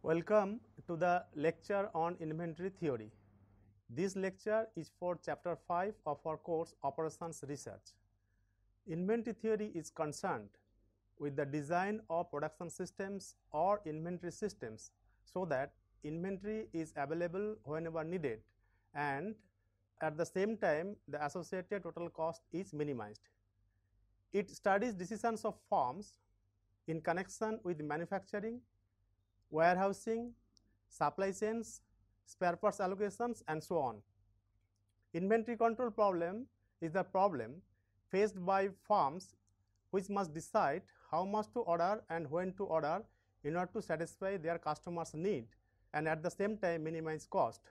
Welcome to the lecture on inventory theory. This lecture is for chapter 5 of our course Operations Research. Inventory theory is concerned with the design of production systems or inventory systems so that inventory is available whenever needed and at the same time the associated total cost is minimized. It studies decisions of firms in connection with manufacturing, warehousing, supply chains, spare parts allocations, and so on. Inventory control problem is the problem faced by firms which must decide how much to order and when to order in order to satisfy their customers' need and at the same time minimize cost.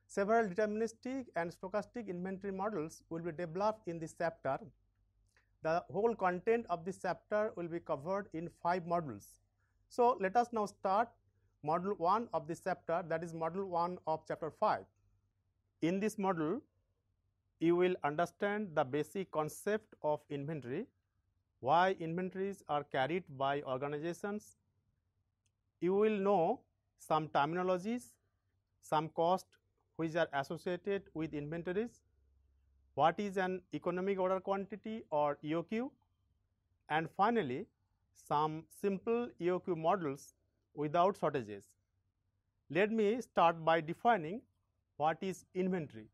Several deterministic and stochastic inventory models will be developed in this chapter. The whole content of this chapter will be covered in 5 modules. So, let us now start module 1 of this chapter, that is module 1 of chapter 5. In this module, you will understand the basic concept of inventory, why inventories are carried by organizations. You will know some terminologies, some costs which are associated with inventories, what is an economic order quantity or EOQ, and finally, some simple EOQ models without shortages. Let me start by defining what is inventory.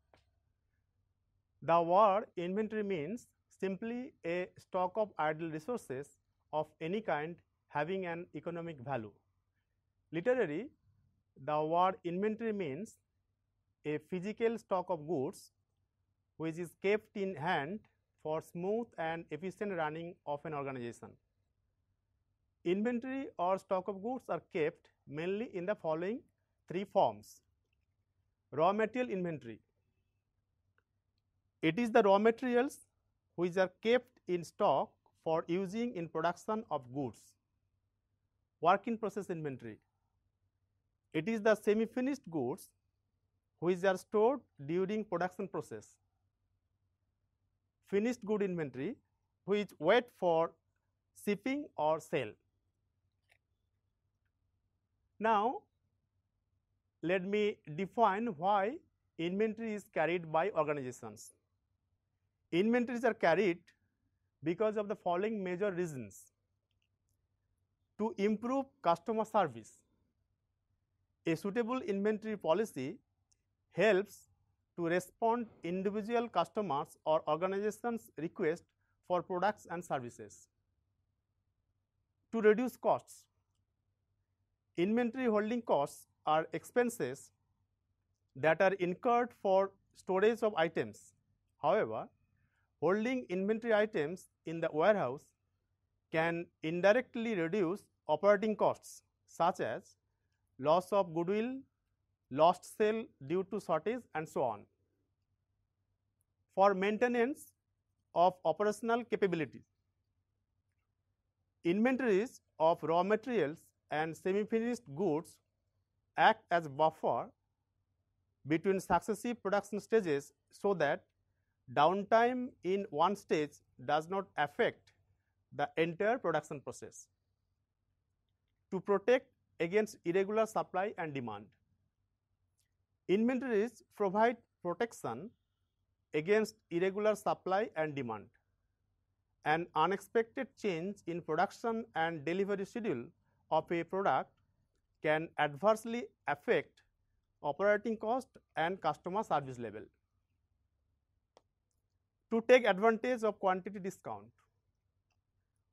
The word inventory means simply a stock of idle resources of any kind having an economic value. Literally, the word inventory means a physical stock of goods which is kept in hand for smooth and efficient running of an organization. Inventory or stock of goods are kept mainly in the following 3 forms. Raw material inventory. It is the raw materials which are kept in stock for using in production of goods. Work in process inventory. It is the semi-finished goods which are stored during production process. Finished good inventory which wait for shipping or sale. Now, let me define why inventory is carried by organizations. Inventories are carried because of the following major reasons. To improve customer service, a suitable inventory policy helps to respond individual customers or organizations' request for products and services. To reduce costs, inventory holding costs are expenses that are incurred for storage of items. However, holding inventory items in the warehouse can indirectly reduce operating costs such as loss of goodwill, lost sale due to shortage, and so on. For maintenance of operational capabilities, inventories of raw materials and semi-finished goods act as buffer between successive production stages so that downtime in one stage does not affect the entire production process. To protect against irregular supply and demand, inventories provide protection against irregular supply and demand. An unexpected change in production and delivery schedule of a product can adversely affect operating cost and customer service level. To take advantage of quantity discount,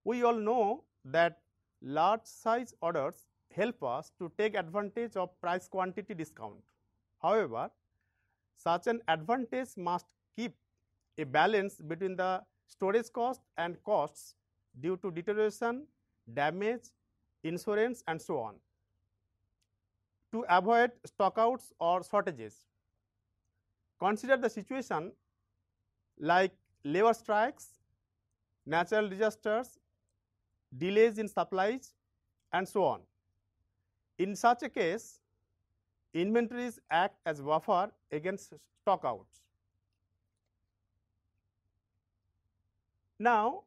we all know that large size orders help us to take advantage of price quantity discount. However, such an advantage must keep a balance between the storage cost and costs due to deterioration, damage, insurance, and so on. To avoid stockouts or shortages, consider the situation like labor strikes, natural disasters, delays in supplies, and so on. In such a case, inventories act as buffer against stockouts. Now,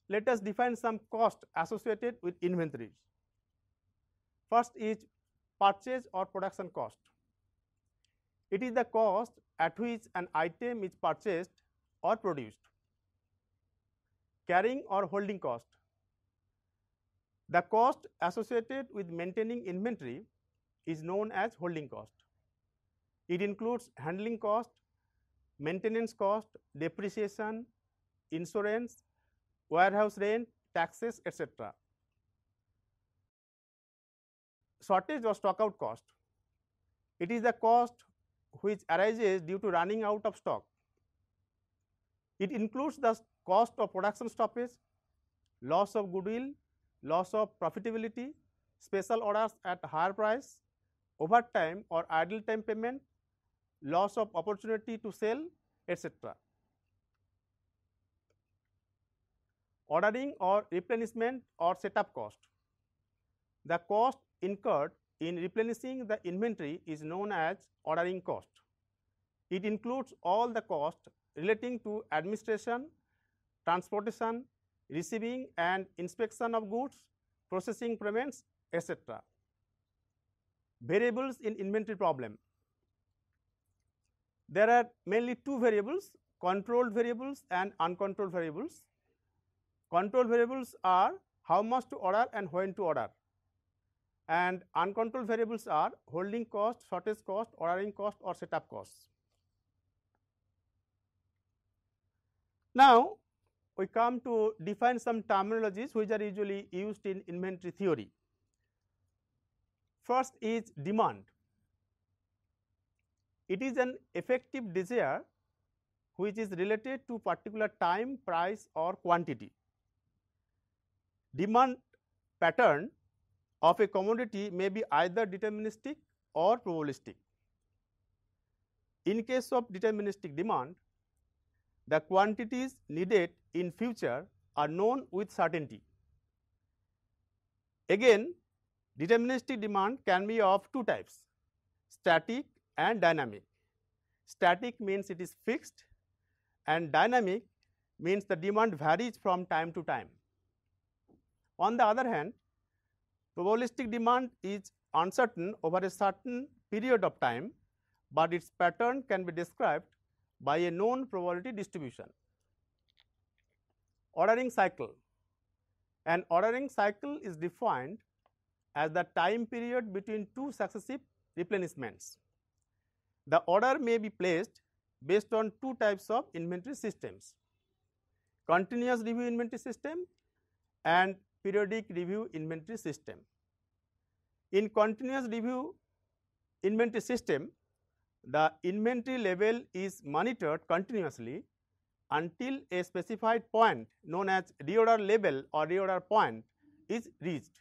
let us define some costs associated with inventories. First is purchase or production cost. It is the cost at which an item is purchased or produced. Carrying or holding cost. The cost associated with maintaining inventory is known as holding cost. It includes handling cost, maintenance cost, depreciation, insurance, warehouse rent, taxes, etc. Shortage or stockout cost. It is the cost which arises due to running out of stock. It includes the cost of production stoppage, loss of goodwill, loss of profitability, special orders at higher price, overtime or idle time payment, loss of opportunity to sell, etc. Ordering or replenishment or setup cost. The cost incurred in replenishing the inventory is known as ordering cost. It includes all the costs relating to administration, transportation, receiving and inspection of goods, processing payments, etc. Variables in inventory problem. There are mainly two variables, controlled variables and uncontrolled variables. Controlled variables are how much to order and when to order, and uncontrolled variables are holding cost, shortage cost, ordering cost or setup costs. Now, we come to define some terminologies which are usually used in inventory theory. First is demand. It is an effective desire which is related to particular time, price or quantity. Demand pattern of a commodity may be either deterministic or probabilistic. In case of deterministic demand, the quantities needed in future are known with certainty. Again, deterministic demand can be of two types, static and dynamic. Static means it is fixed and dynamic means the demand varies from time to time. On the other hand, probabilistic demand is uncertain over a certain period of time, but its pattern can be described by a known probability distribution. Ordering cycle. An ordering cycle is defined as the time period between two successive replenishments. The order may be placed based on two types of inventory systems, continuous review inventory system and periodic review inventory system. In continuous review inventory system, the inventory level is monitored continuously until a specified point known as reorder level or reorder point is reached.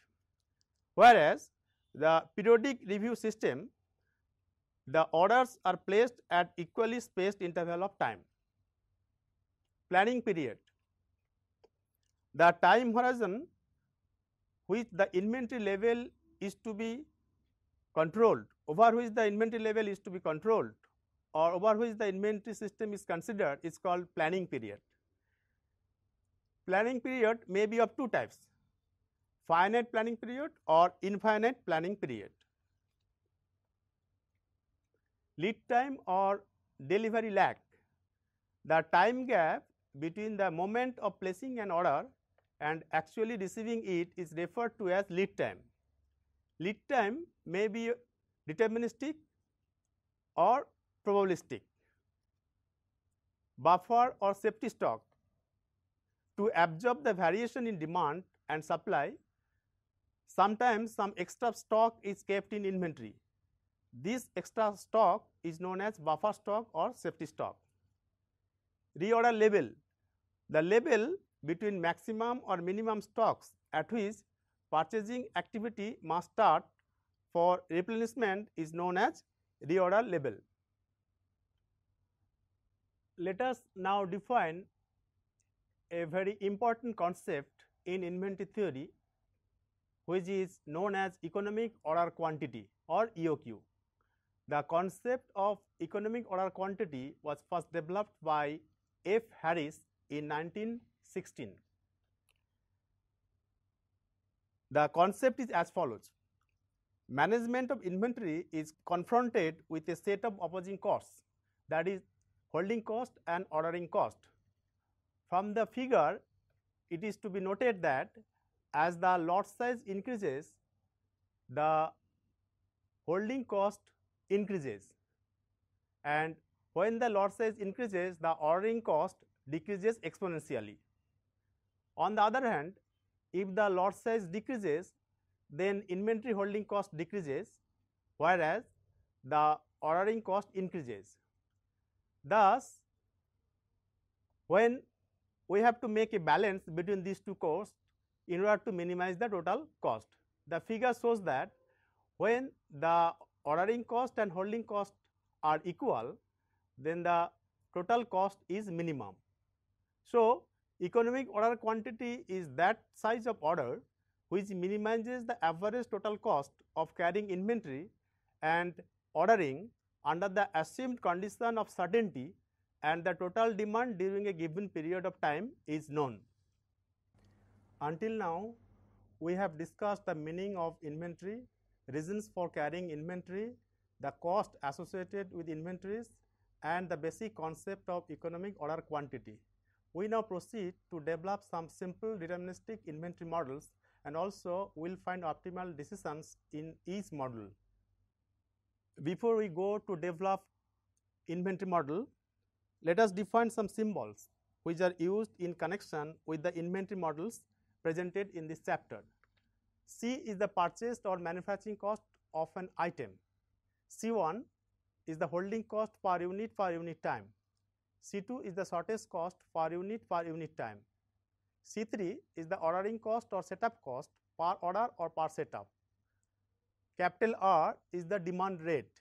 Whereas the periodic review system, the orders are placed at equally spaced interval of time. Planning period. The time horizon which the inventory level is to be controlled, over which the inventory level is to be controlled or over which the inventory system is considered is called planning period. Planning period may be of two types, finite planning period or infinite planning period. Lead time or delivery lag. The time gap between the moment of placing an order and actually receiving it is referred to as lead time. Lead time may be deterministic or probabilistic. Buffer or safety stock. To absorb the variation in demand and supply, sometimes some extra stock is kept in inventory. This extra stock is known as buffer stock or safety stock. Reorder level. The level between maximum or minimum stocks at which purchasing activity must start for replenishment is known as reorder level. Let us now define a very important concept in inventory theory, which is known as economic order quantity or EOQ. The concept of economic order quantity was first developed by F. Harris in 1916. The concept is as follows. Management of inventory is confronted with a set of opposing costs, that is holding cost and ordering cost. From the figure, it is to be noted that as the lot size increases, the holding cost increases, and when the lot size increases, the ordering cost decreases exponentially. On the other hand, if the lot size decreases, then inventory holding cost decreases, whereas the ordering cost increases. Thus, when we have to make a balance between these two costs in order to minimize the total cost. The figure shows that when the ordering cost and holding cost are equal, then the total cost is minimum. So, economic order quantity is that size of order which minimizes the average total cost of carrying inventory and ordering under the assumed condition of certainty, and the total demand during a given period of time is known. Until now, we have discussed the meaning of inventory, reasons for carrying inventory, the cost associated with inventories, and the basic concept of economic order quantity. We now proceed to develop some simple deterministic inventory models, and also will find optimal decisions in each model. Before we go to develop inventory model, let us define some symbols which are used in connection with the inventory models presented in this chapter. C is the purchased or manufacturing cost of an item. C1 is the holding cost per unit time. C2 is the shortage cost per unit time. C3 is the ordering cost or setup cost per order or per setup. Capital R is the demand rate,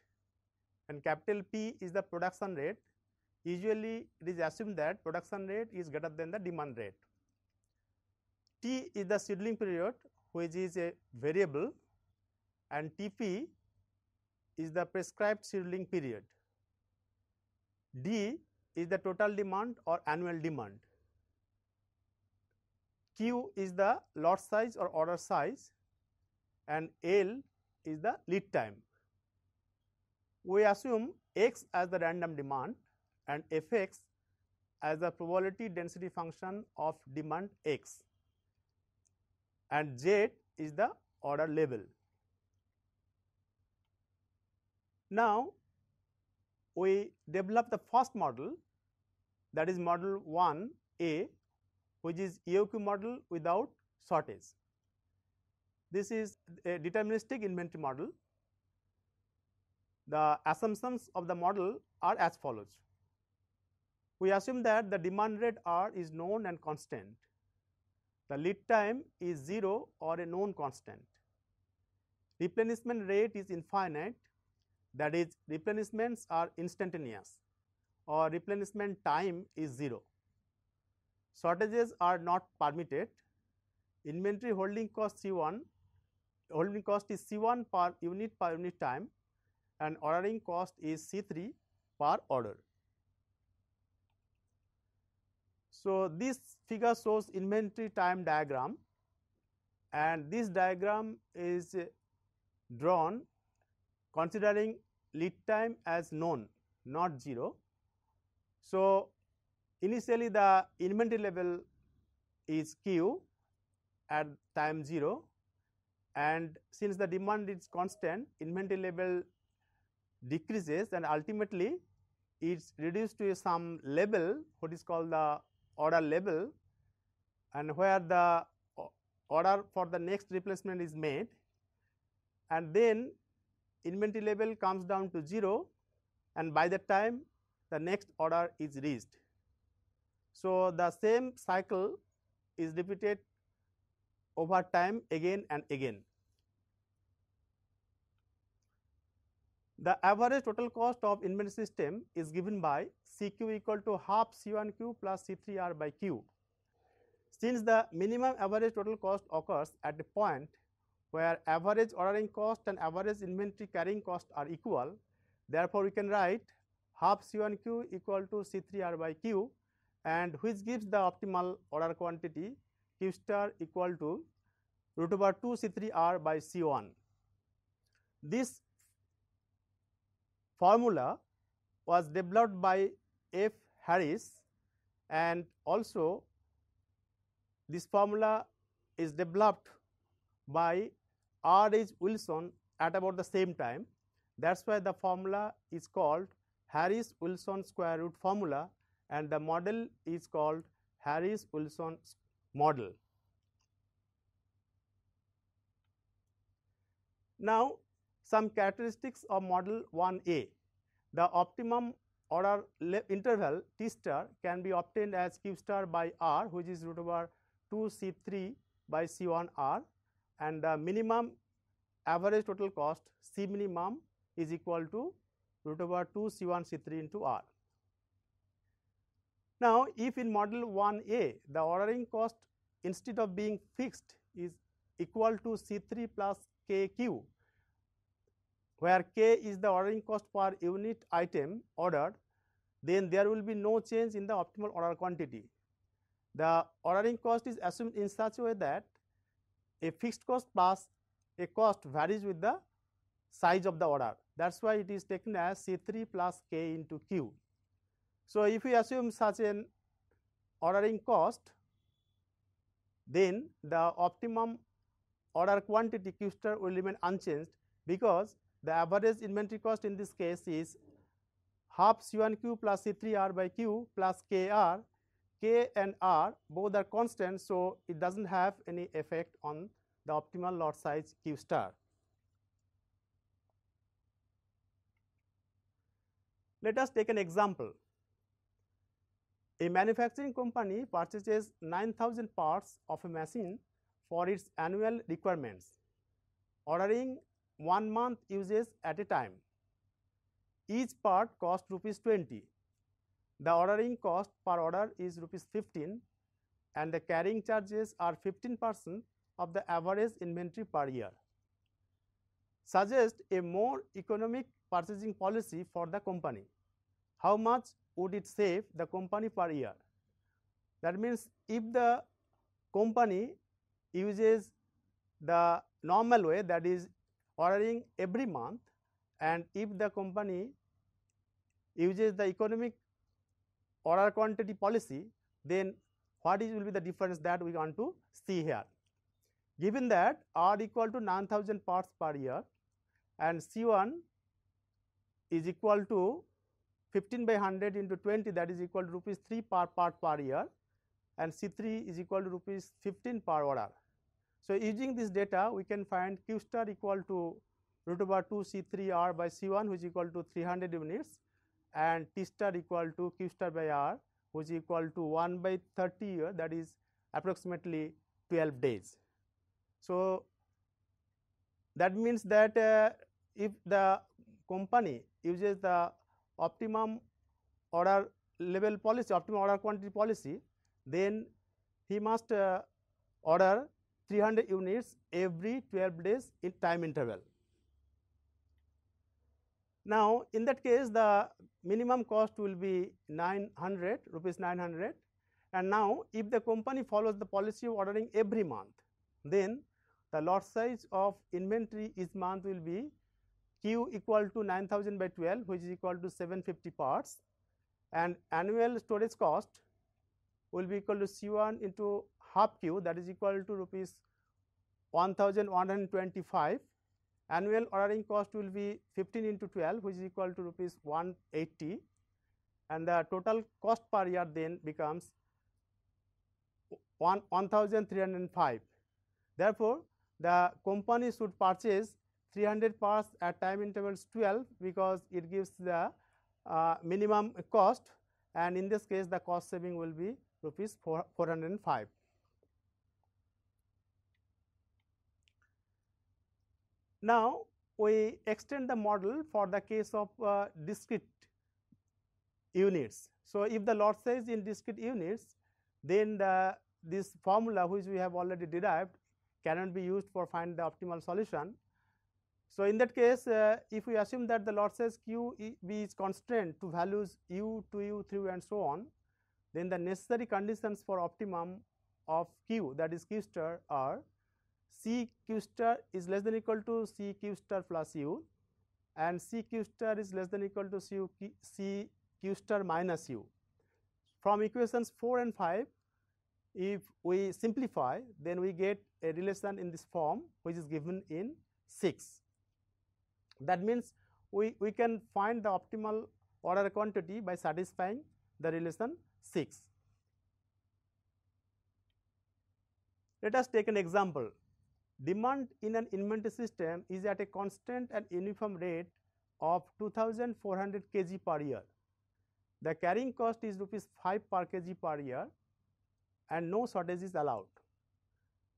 and capital P is the production rate. Usually, it is assumed that production rate is greater than the demand rate. T is the scheduling period, which is a variable, and TP is the prescribed scheduling period. D is the total demand or annual demand. Q is the lot size or order size, and L is the lead time. We assume X as the random demand and Fx as the probability density function of demand X, and Z is the order level. Now, we develop the first model, that is model 1A, which is EOQ model without shortage. This is a deterministic inventory model. The assumptions of the model are as follows. We assume that the demand rate R is known and constant. The lead time is 0 or a known constant. Replenishment rate is infinite, that is, replenishments are instantaneous, or replenishment time is 0. Shortages are not permitted. Inventory holding cost C1, holding cost is C1 per unit time, and ordering cost is C3 per order. So, this figure shows inventory time diagram, and this diagram is drawn considering lead time as known, not 0. So, initially the inventory level is Q at time 0, and since the demand is constant, inventory level decreases, and ultimately it is reduced to some level what is called the order level, and where the order for the next replacement is made, and then inventory level comes down to 0, and by the time the next order is reached. So, the same cycle is repeated over time again and again. The average total cost of inventory system is given by Cq equal to half C1q plus C3R by Q. Since the minimum average total cost occurs at a point where average ordering cost and average inventory carrying cost are equal, therefore, we can write half C1q equal to C3R by Q, and which gives the optimal order quantity Q star equal to root over 2 C3R by C1. This formula was developed by F. Harris, and also this formula is developed by R. H. Wilson at about the same time. That is why the formula is called Harris-Wilson square root formula, and the model is called Harris-Wilson model. Now, some characteristics of model 1A. The optimum order interval T star can be obtained as Q star by R, which is root over 2 C3 by C1 R, and the minimum average total cost C minimum is equal to root over 2 C1 C3 into R. Now, if in model 1A the ordering cost instead of being fixed is equal to C3 plus KQ, where K is the ordering cost per unit item ordered, then there will be no change in the optimal order quantity. The ordering cost is assumed in such a way that a fixed cost plus a cost varies with the size of the order. That is why it is taken as C3 plus K into Q. So, if we assume such an ordering cost, then the optimum order quantity Q star will remain unchanged, because the average inventory cost in this case is half C1Q plus C3R by Q plus KR. K and R both are constant, so it does not have any effect on the optimal lot size Q star. Let us take an example. A manufacturing company purchases 9,000 parts of a machine for its annual requirements, ordering 1 month uses at a time. Each part costs ₹20. The ordering cost per order is ₹15, and the carrying charges are 15% of the average inventory per year. Suggest a more economic purchasing policy for the company. How much would it save the company per year? That means, if the company uses the normal way, that is ordering every month, and if the company uses the economic order quantity policy, then what will be the difference that we want to see here. Given that R equal to 9,000 parts per year and C1 is equal to 15 by 100 into 20, that is equal to ₹3 per part per year, and C3 is equal to ₹15 per order. So, using this data we can find Q star equal to root over 2 C3R by C1, which is equal to 300 units, and T star equal to Q star by R, which is equal to 1 by 30 year, that is approximately 12 days. So, that means that if the company uses the optimum order level policy, optimum order quantity policy, then he must order 300 units every 12 days in time interval. Now, in that case the minimum cost will be rupees 900, and now if the company follows the policy of ordering every month, then the lot size of inventory each month will be Q equal to 9,000 by 12, which is equal to 750 parts, and annual storage cost will be equal to C1 into half Q, that is equal to rupees 1,125. Annual ordering cost will be 15 into 12, which is equal to rupees 180, and the total cost per year then becomes 1,305. Therefore, the company should purchase 300 parts at time intervals 12, because it gives the minimum cost, and in this case the cost saving will be rupees 405. Now, we extend the model for the case of discrete units. So, if the lot size in discrete units, then this formula which we have already derived cannot be used for find the optimal solution. So, in that case if we assume that the lot size Q is constrained to values U, 2U, 3U and so on, then the necessary conditions for optimum of Q, that is Q star, are C q star is less than equal to C q star plus u, and C q star is less than equal to C q star minus u. From equations 4 and 5, if we simplify, then we get a relation in this form which is given in 6. That means we can find the optimal order quantity by satisfying the relation 6. Let us take an example. Demand in an inventory system is at a constant and uniform rate of 2400 kg per year. The carrying cost is rupees 5 per kg per year and no shortage is allowed.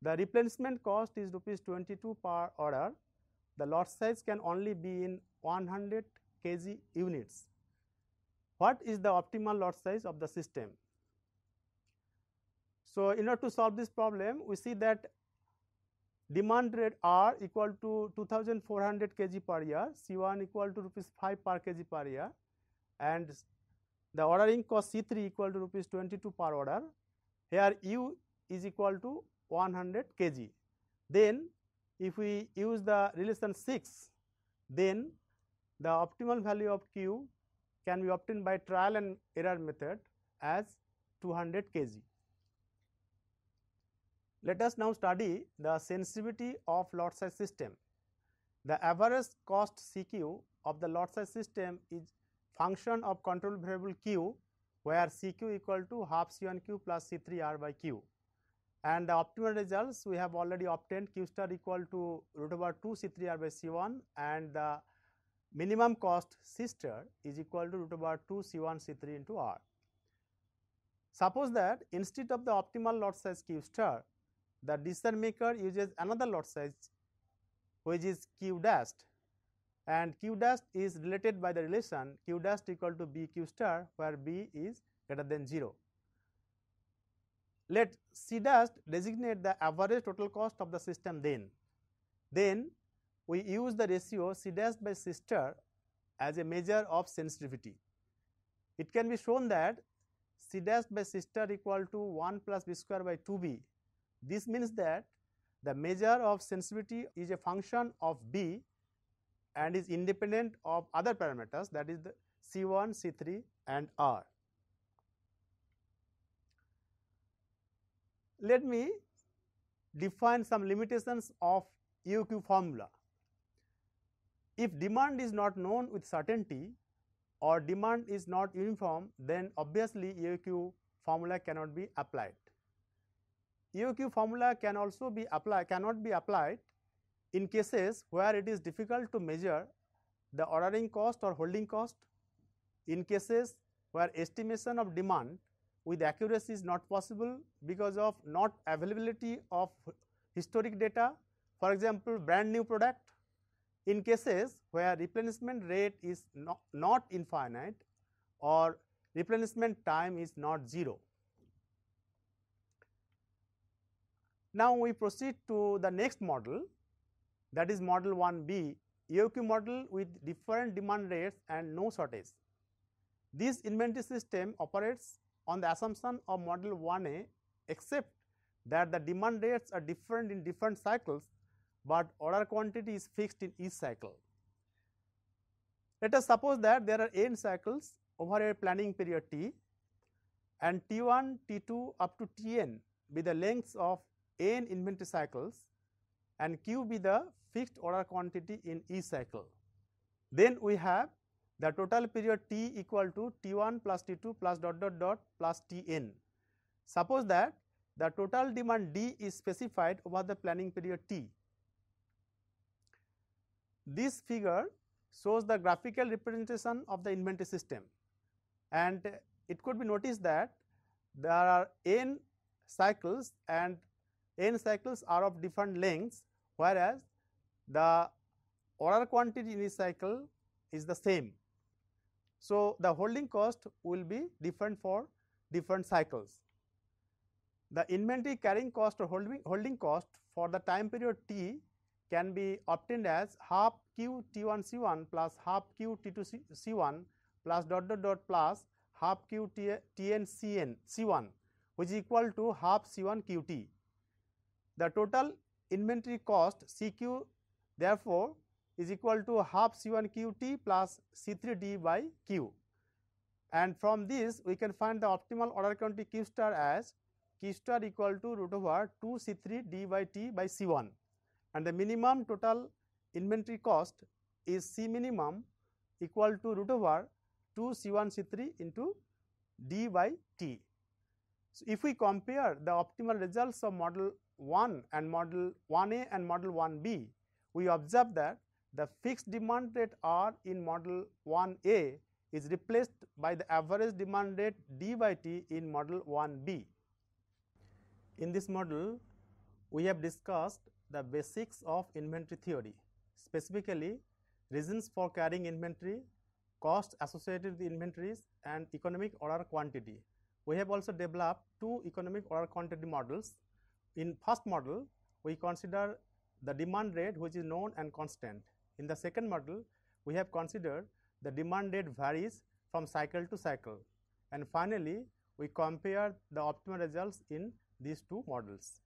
The replenishment cost is rupees 22 per order. The lot size can only be in 100 kg units. What is the optimal lot size of the system? So, in order to solve this problem, we see that demand rate R equal to 2400 kg per year, C1 equal to rupees 5 per kg per year, and the ordering cost C3 equal to rupees 22 per order. Here U is equal to 100 kg. Then if we use the relation 6, then the optimal value of Q can be obtained by trial and error method as 200 kg. Let us now study the sensitivity of lot size system. The average cost CQ of the lot size system is function of control variable Q, where CQ equal to half C1Q plus C3R by Q. And the optimal results we have already obtained, Q star equal to root over 2 C3R by C1, and the minimum cost C star is equal to root over 2 C1 C3 into R. Suppose that instead of the optimal lot size Q star, the decision maker uses another lot size which is Q dash, and Q dash is related by the relation Q dash equal to B Q star, where B is greater than 0. Let C dash designate the average total cost of the system then we use the ratio C dash by C star as a measure of sensitivity. It can be shown that C dash by C star equal to 1 plus B square by 2B. This means that the measure of sensitivity is a function of B and is independent of other parameters, that is the C1, C3 and R. Let me define some limitations of EOQ formula. If demand is not known with certainty or demand is not uniform, then obviously EOQ formula cannot be applied. EOQ formula can also be cannot be applied in cases where it is difficult to measure the ordering cost or holding cost, in cases where estimation of demand with accuracy is not possible because of not availability of historic data, for example brand new product, in cases where replenishment rate is not infinite or replenishment time is not 0. Now we proceed to the next model, that is model 1B, EOQ model with different demand rates and no shortage. This inventory system operates on the assumption of model 1A, except that the demand rates are different in different cycles, but order quantity is fixed in each cycle. Let us suppose that there are n cycles over a planning period T, and T1, T2 up to Tn be the lengths of n inventory cycles, and Q be the fixed order quantity in each cycle. Then we have the total period T equal to T1 plus T2 plus dot dot dot plus Tn. Suppose that the total demand D is specified over the planning period T. This figure shows the graphical representation of the inventory system, and it could be noticed that there are n cycles and n cycles are of different lengths, whereas the order quantity in each cycle is the same. So, the holding cost will be different for different cycles. The inventory carrying cost or holding cost for the time period T can be obtained as half Q T1 C1 plus half Q T2 C1 plus dot dot dot plus half Q Tn C1, which is equal to half C1 QT. The total inventory cost CQ therefore is equal to half C1 QT plus C3 D by Q. And from this we can find the optimal order quantity Q star as Q star equal to root over 2 C3 D by T by C1, and the minimum total inventory cost is C minimum equal to root over 2 C1 C3 into D by T. So, if we compare the optimal results of model 1 and model 1A and model 1B, we observe that the fixed demand rate R in model 1A is replaced by the average demand rate D by T in model 1B. In this model, we have discussed the basics of inventory theory, specifically reasons for carrying inventory, costs associated with inventories, and economic order quantity. We have also developed two economic order quantity models. In first model, we consider the demand rate which is known and constant. In the second model, we have considered the demand rate varies from cycle to cycle. And finally, we compare the optimal results in these two models.